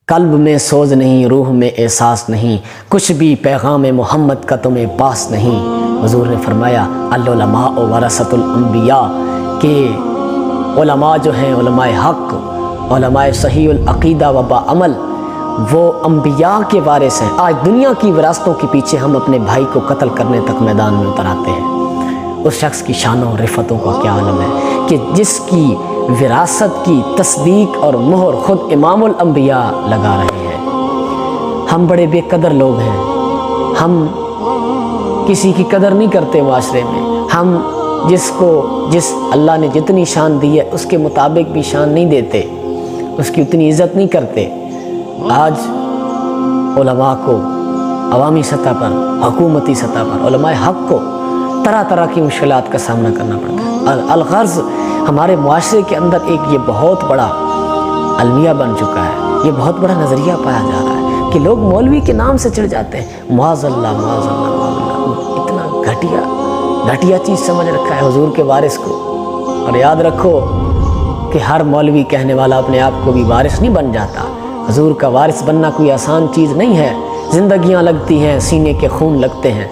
قلب میں سوز نہیں، روح میں احساس نہیں، کچھ بھی پیغام محمد کا تمہیں پاس نہیں۔ حضور نے فرمایا العلماء ورثۃ الانبیاء، کہ علماء جو ہیں، علماء حق، علماء صحیح العقیدہ و باعمل، وہ انبیاء کے وارث ہیں۔ آج دنیا کی وراثتوں کے پیچھے ہم اپنے بھائی کو قتل کرنے تک میدان میں اتر آتے ہیں۔ اس شخص کی شانوں اور رفتوں کا کیا عالم ہے کہ جس کی وراثت کی تصدیق اور مہر خود امام الانبیاء لگا رہے ہیں۔ ہم بڑے بے قدر لوگ ہیں، ہم کسی کی قدر نہیں کرتے معاشرے میں، ہم جس اللہ نے جتنی شان دی ہے اس کے مطابق بھی شان نہیں دیتے، اس کی اتنی عزت نہیں کرتے۔ آج علماء کو عوامی سطح پر، حکومتی سطح پر، علماء حق کو طرح طرح کی مشکلات کا سامنا کرنا پڑتا ہے۔ الغرض ہمارے معاشرے کے اندر ایک یہ بہت بڑا المیہ بن چکا ہے، یہ بہت بڑا نظریہ پایا جا رہا ہے کہ لوگ مولوی کے نام سے چڑھ جاتے ہیں۔ معاذ اللہ، معاذ اللہ، معاذ اللہ، اتنا گھٹیا چیز سمجھ رکھا ہے حضور کے وارث کو۔ اور یاد رکھو کہ ہر مولوی کہنے والا اپنے آپ کو بھی وارث نہیں بن جاتا۔ حضور کا وارث بننا کوئی آسان چیز نہیں ہے، زندگیاں لگتی ہیں، سینے کے خون لگتے ہیں،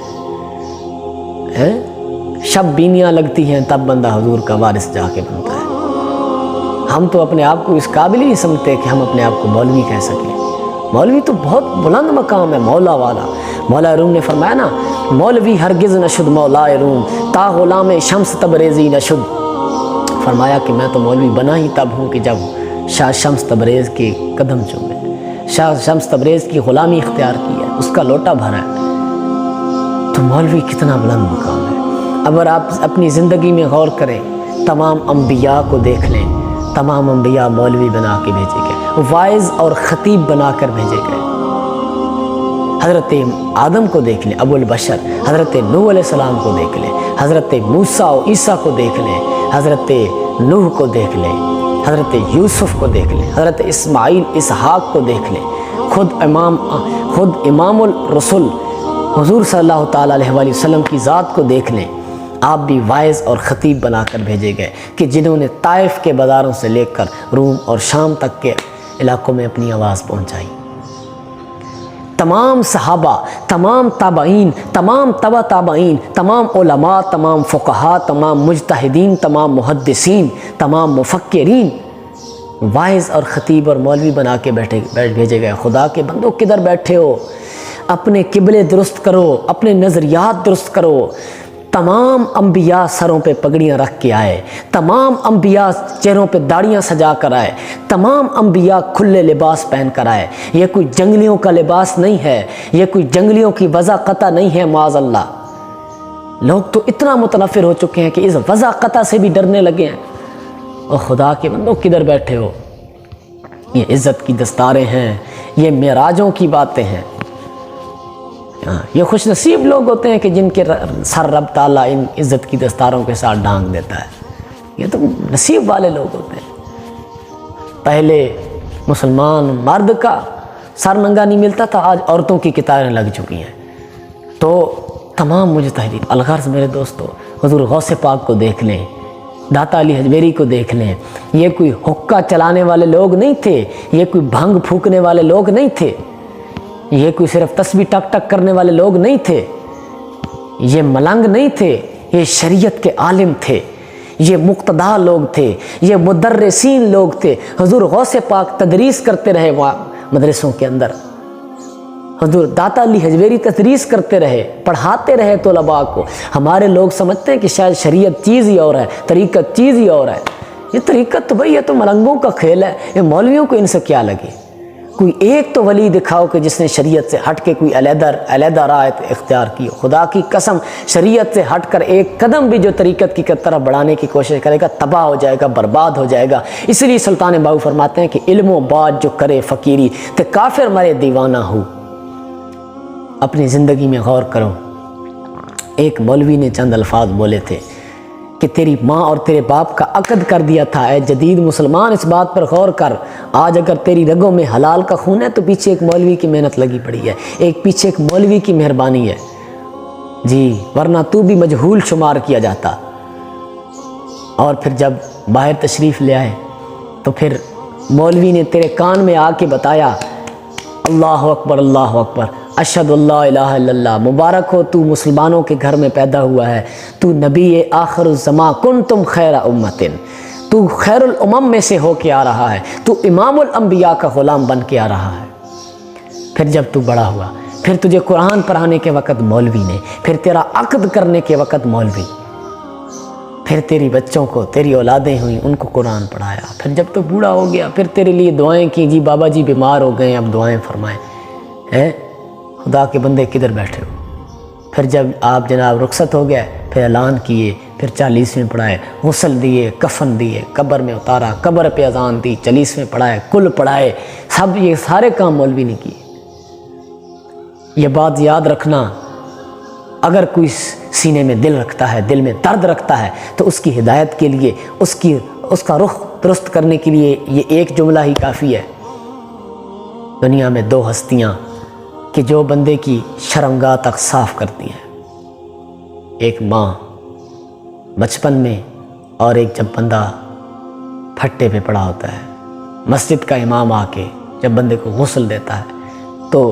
شب بینیاں لگتی ہیں، تب بندہ حضور کا وارث جا کے بنتا ہے۔ ہم تو اپنے آپ کو اس قابل ہی نہیں سمجھتے کہ ہم اپنے آپ کو مولوی کہہ سکیں۔ مولوی تو بہت بلند مقام ہے، مولا والا۔ مولا روم نے فرمایا نا، مولوی ہرگز نشد مولا روم، تا غلام شمس تبریزی نشد۔ فرمایا کہ میں تو مولوی بنا ہی تب ہوں کہ جب شاہ شمس تبریز کے قدم چومے، شاہ شمس تبریز کی غلامی اختیار کی ہے، اس کا لوٹا بھرا ہے۔ تو مولوی کتنا بلند مقام ہے۔ اگر آپ اپنی زندگی میں غور کریں، تمام انبیاء کو دیکھ لیں، تمام انبیاء مولوی بنا کے بھیجے گئے، واعظ اور خطیب بنا کر بھیجے گئے۔ حضرت آدم کو دیکھ لیں، ابو البشر، حضرت نوح علیہ السلام کو دیکھ لیں، حضرت موسیٰ و عیسیٰ کو دیکھ لیں، حضرت نوح کو دیکھ لیں، حضرت یوسف کو دیکھ لیں، حضرت اسماعیل اسحاق کو دیکھ لیں، خود امام الرسل حضور صلی اللہ تعالیٰ علیہ وآلہ وسلم کی ذات کو دیکھ لیں۔ آپ بھی واعظ اور خطیب بنا کر بھیجے گئے کہ جنہوں نے طائف کے بازاروں سے لے کر روم اور شام تک کے علاقوں میں اپنی آواز پہنچائی۔ تمام صحابہ، تمام تابعین، تمام تبع تابعین، تمام علماء، تمام فقہاء، تمام مجتہدین، تمام محدثین، تمام مفکرین واعظ اور خطیب اور مولوی بنا کے بھیجے گئے۔ خدا کے بندو کدھر بیٹھے ہو؟ اپنے قبلے درست کرو، اپنے نظریات درست کرو۔ تمام انبیاء سروں پہ پگڑیاں رکھ کے آئے، تمام انبیاء چہروں پہ داڑیاں سجا کر آئے، تمام انبیاء کھلے لباس پہن کر آئے۔ یہ کوئی جنگلیوں کا لباس نہیں ہے، یہ کوئی جنگلیوں کی وضع قطع نہیں ہے۔ معاذ اللہ، لوگ تو اتنا متنفر ہو چکے ہیں کہ اس وضع قطع سے بھی ڈرنے لگے ہیں۔ اور خدا کے بندو کدھر بیٹھے ہو؟ یہ عزت کی دستاریں ہیں، یہ معراجوں کی باتیں ہیں۔ یہ خوش نصیب لوگ ہوتے ہیں کہ جن کے سر رب تعالیٰ ان عزت کی دستاروں کے ساتھ ڈھانک دیتا ہے۔ یہ تو نصیب والے لوگ ہوتے ہیں۔ پہلے مسلمان مرد کا سر ننگا نہیں ملتا تھا، آج عورتوں کی قطاریں لگ چکی ہیں۔ تو تمام مجتہدین، الغرض میرے دوستو، حضور غوث پاک کو دیکھ لیں، داتا علی حجویری کو دیکھ لیں۔ یہ کوئی حقہ چلانے والے لوگ نہیں تھے، یہ کوئی بھنگ پھونکنے والے لوگ نہیں تھے، یہ کوئی صرف تسبیح ٹک ٹک کرنے والے لوگ نہیں تھے، یہ ملنگ نہیں تھے، یہ شریعت کے عالم تھے، یہ مقتدا لوگ تھے، یہ مدرسین لوگ تھے۔ حضور غوث پاک تدریس کرتے رہے وہاں مدرسوں کے اندر، حضور داتا علی حجویری تدریس کرتے رہے، پڑھاتے رہے طلباء کو۔ ہمارے لوگ سمجھتے ہیں کہ شاید شریعت چیز ہی اور ہے، طریقت چیز ہی اور ہے۔ یہ طریقت تو بھئی یہ تو ملنگوں کا کھیل ہے، یہ مولویوں کو ان سے کیا لگے؟ کوئی ایک تو ولی دکھاؤ کہ جس نے شریعت سے ہٹ کے کوئی علیحدہ راہ اختیار کی۔ خدا کی قسم، شریعت سے ہٹ کر ایک قدم بھی جو طریقت کی طرف بڑھانے کی کوشش کرے گا تباہ ہو جائے گا، برباد ہو جائے گا۔ اس لیے سلطان باہو فرماتے ہیں کہ علم و بات جو کرے فقیری تے کافر مرے دیوانہ ہو۔ اپنی زندگی میں غور کرو۔ ایک مولوی نے چند الفاظ بولے تھے کہ تیری ماں اور تیرے باپ کا عقد کر دیا تھا، اے جدید مسلمان اس بات پر غور کر۔ آج اگر تیری رگوں میں حلال کا خون ہے تو پیچھے ایک مولوی کی محنت لگی پڑی ہے، پیچھے ایک مولوی کی مہربانی ہے جی، ورنہ تو بھی مجہول شمار کیا جاتا۔ اور پھر جب باہر تشریف لے آئے تو پھر مولوی نے تیرے کان میں آ کے بتایا اللہ اکبر اللہ اکبر، اشہد اللہ الہ الا اللہ، مبارک ہو تو مسلمانوں کے گھر میں پیدا ہوا ہے، تو نبی آخر الزمان، کنتم خیر امتن، تو خیر الامم میں سے ہو کے آ رہا ہے، تو امام الانبیاء کا غلام بن کے آ رہا ہے۔ پھر جب تو بڑا ہوا، پھر تجھے قرآن پڑھانے کے وقت مولوی نے، پھر تیرا عقد کرنے کے وقت مولوی، پھر تیری بچوں کو، تیری اولادیں ہوئیں ان کو قرآن پڑھایا، پھر جب تو بوڑھا ہو گیا پھر تیرے لیے دعائیں کی، جی بابا جی بیمار ہو گئے اب دعائیں فرمائیں، خدا کے بندے کدھر بیٹھے ہو؟ پھر جب آپ جناب رخصت ہو گئے پھر اعلان کیے، پھر 40ویں پڑھائے، غسل دیے، کفن دیے، قبر میں اتارا، قبر پہ اذان دی، 40ویں پڑھائے، کل پڑھائے، سب یہ سارے کام مولوی نے کیے۔ یہ بات یاد رکھنا، اگر کوئی سینے میں دل رکھتا ہے، دل میں درد رکھتا ہے، تو اس کی ہدایت کے لیے، اس کا رخ درست کرنے کے لیے یہ ایک جملہ ہی کافی ہے۔ دنیا میں دو ہستیاں کہ جو بندے کی شرمگاہ تک صاف کرتی ہیں، ایک ماں بچپن میں، اور ایک جب بندہ پھٹے پہ پڑا ہوتا ہے، مسجد کا امام آ کے جب بندے کو غسل دیتا ہے تو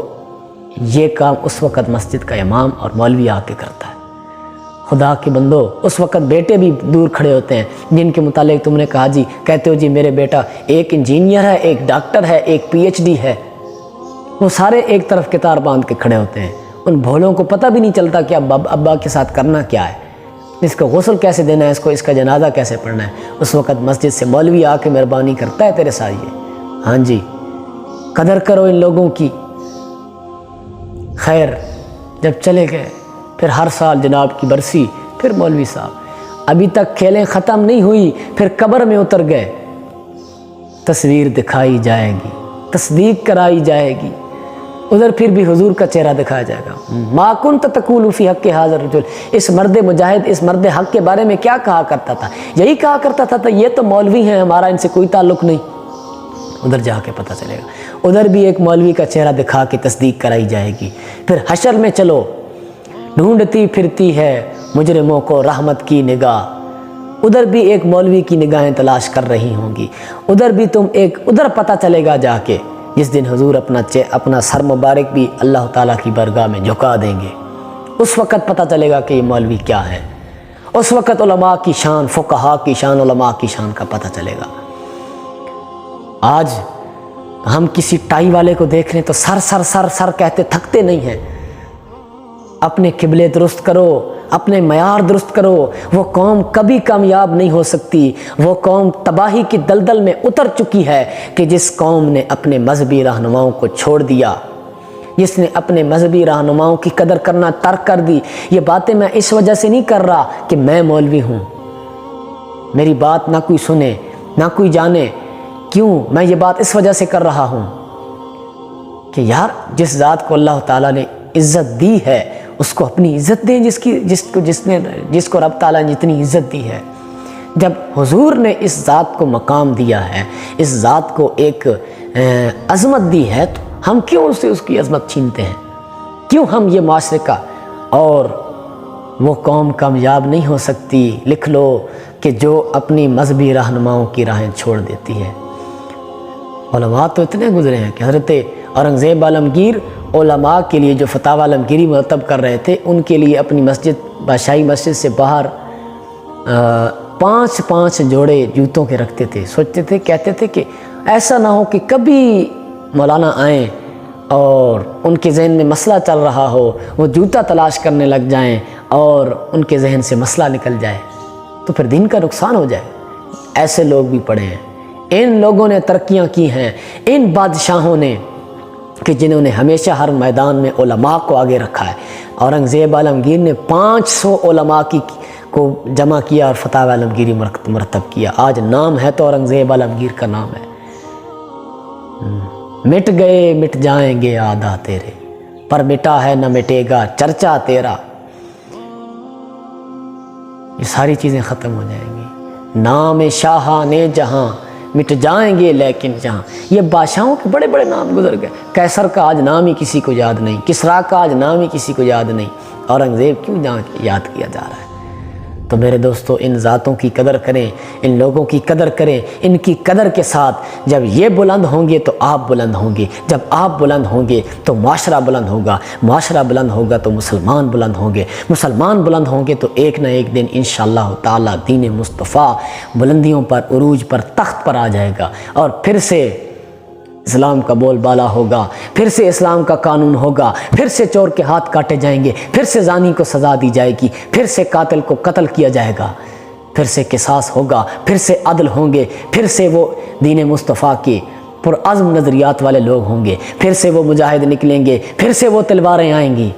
یہ کام اس وقت مسجد کا امام اور مولوی آ کے کرتا ہے۔ خدا کے بندو، اس وقت بیٹے بھی دور کھڑے ہوتے ہیں جن کے متعلق تم نے کہا جی، کہتے ہو جی میرے بیٹا ایک انجینئر ہے، ایک ڈاکٹر ہے، ایک PhD ہے، وہ سارے ایک طرف کتار باندھ کے کھڑے ہوتے ہیں، ان بھولوں کو پتہ بھی نہیں چلتا کہ ابا کے ساتھ کرنا کیا ہے، اس کو غسل کیسے دینا ہے، اس کا جنازہ کیسے پڑھنا ہے۔ اس وقت مسجد سے مولوی آ کے مہربانی کرتا ہے تیرے ساتھ، یہ ہاں جی قدر کرو ان لوگوں کی۔ خیر جب چلے گئے پھر ہر سال جناب کی برسی، پھر مولوی صاحب، ابھی تک کھیلیں ختم نہیں ہوئی، پھر قبر میں اتر گئے، تصویر دکھائی جائے گی، تصدیق کرائی جائے گی، ادھر پھر بھی حضور کا چہرہ دکھایا جائے گا۔ ما کنت تقول فی حق ھذا الرجل، اس مرد مجاہد، اس مرد حق کے بارے میں کیا کہا کرتا تھا؟ یہی کہا کرتا تھا یہ تو مولوی ہیں، ہمارا ان سے کوئی تعلق نہیں۔ ادھر جا کے پتہ چلے گا، ادھر بھی ایک مولوی کا چہرہ دکھا کے تصدیق کرائی جائے گی۔ پھر حشر میں چلو، ڈھونڈتی پھرتی ہے مجرموں کو رحمت کی نگاہ، ادھر بھی ایک مولوی کی نگاہیں تلاش کر رہی ہوں گی، ادھر بھی تم ادھر پتہ چلے گا جا کے، جس دن حضور اپنا سر مبارک بھی اللہ تعالیٰ کی بارگاہ میں جھکا دیں گے، اس وقت پتہ چلے گا کہ یہ مولوی کیا ہے، اس وقت علماء کی شان، فقہاء کی شان، علماء کی شان کا پتہ چلے گا۔ آج ہم کسی ٹائی والے کو دیکھ لیں تو سر سر سر سر کہتے تھکتے نہیں ہیں۔ اپنے قبلے درست کرو، اپنے معیار درست کرو، وہ قوم کبھی کامیاب نہیں ہو سکتی، وہ قوم تباہی کی دلدل میں اتر چکی ہے کہ جس قوم نے اپنے مذہبی رہنماؤں کو چھوڑ دیا، جس نے اپنے مذہبی رہنماؤں کی قدر کرنا ترک کر دی۔ یہ باتیں میں اس وجہ سے نہیں کر رہا کہ میں مولوی ہوں، میری بات نہ کوئی سنے نہ کوئی جانے، کیوں میں یہ بات اس وجہ سے کر رہا ہوں کہ یار جس ذات کو اللہ تعالیٰ نے عزت دی ہے اس کو اپنی عزت دیں، جس کو رب تعالیٰ نے جتنی عزت دی ہے۔ جب حضور نے اس ذات کو مقام دیا ہے، اس ذات کو ایک عظمت دی ہے، تو ہم کیوں اسے اس کی عظمت چھینتے ہیں؟ کیوں ہم یہ معاشرے کا، اور وہ قوم کامیاب نہیں ہو سکتی، لکھ لو، کہ جو اپنی مذہبی رہنماؤں کی راہیں چھوڑ دیتی ہے۔ علماء تو اتنے گزرے ہیں کہ حضرت اورنگزیب عالمگیر علماء کے لیے جو فتاوی عالمگیری مرتب کر رہے تھے، ان کے لیے اپنی مسجد، بادشاہی مسجد سے باہر 5 جوڑے جوتوں کے رکھتے تھے۔ سوچتے تھے، کہتے تھے کہ ایسا نہ ہو کہ کبھی مولانا آئیں اور ان کے ذہن میں مسئلہ چل رہا ہو، وہ جوتا تلاش کرنے لگ جائیں اور ان کے ذہن سے مسئلہ نکل جائے تو پھر دین کا نقصان ہو جائے۔ ایسے لوگ بھی پڑے ہیں، ان لوگوں نے ترقیاں کی ہیں، ان بادشاہوں نے کہ جنہوں نے ہمیشہ ہر میدان میں علماء کو آگے رکھا ہے۔ اورنگزیب عالمگیر نے 500 علماء کو جمع کیا اور فتاوی عالمگیری مرتب کیا۔ آج نام ہے تو اورنگزیب عالمگیر کا نام ہے۔ مٹ گئے مٹ جائیں گے آدھا تیرے، پر مٹا ہے نہ مٹے گا چرچا تیرا۔ یہ ساری چیزیں ختم ہو جائیں گی۔ نام شاہان جہاں مٹ جائیں گے لیکن جہاں، یہ بادشاہوں کے بڑے بڑے نام گزر گئے۔ قیصر کا آج نام ہی کسی کو یاد نہیں، کسریٰ کا آج نام ہی کسی کو یاد نہیں، اورنگزیب کیوں یاد کیا جا رہا ہے؟ تو میرے دوستو ان ذاتوں کی قدر کریں، ان لوگوں کی قدر کریں، ان کی قدر کے ساتھ جب یہ بلند ہوں گے تو آپ بلند ہوں گے، جب آپ بلند ہوں گے تو معاشرہ بلند ہوگا، معاشرہ بلند ہوگا تو مسلمان بلند ہوں گے، مسلمان بلند ہوں گے تو ایک نہ ایک دن انشاءاللہ تعالی دین مصطفیٰ بلندیوں پر، عروج پر، تخت پر آ جائے گا، اور پھر سے اسلام کا بول بالا ہوگا، پھر سے اسلام کا قانون ہوگا، پھر سے چور کے ہاتھ کاٹے جائیں گے، پھر سے زانی کو سزا دی جائے گی، پھر سے قاتل کو قتل کیا جائے گا، پھر سے قصاص ہوگا، پھر سے عدل ہوں گے، پھر سے وہ دین مصطفیٰ کے پرعزم نظریات والے لوگ ہوں گے، پھر سے وہ مجاہد نکلیں گے، پھر سے وہ تلواریں آئیں گی۔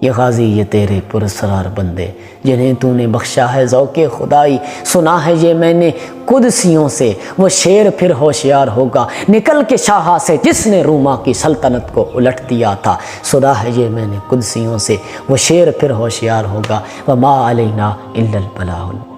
یہ غازی یہ تیرے پراسرار بندے جنہیں تو نے بخشا ہے ذوق خدائی، سنا ہے یہ میں نے قدسیوں سے، وہ شیر پھر ہوشیار ہوگا نکل کے شاہا سے جس نے روما کی سلطنت کو الٹ دیا تھا، سنا ہے یہ میں نے قدسیوں سے، وہ شیر پھر ہوشیار ہوگا، وما علینا الا البلاغ۔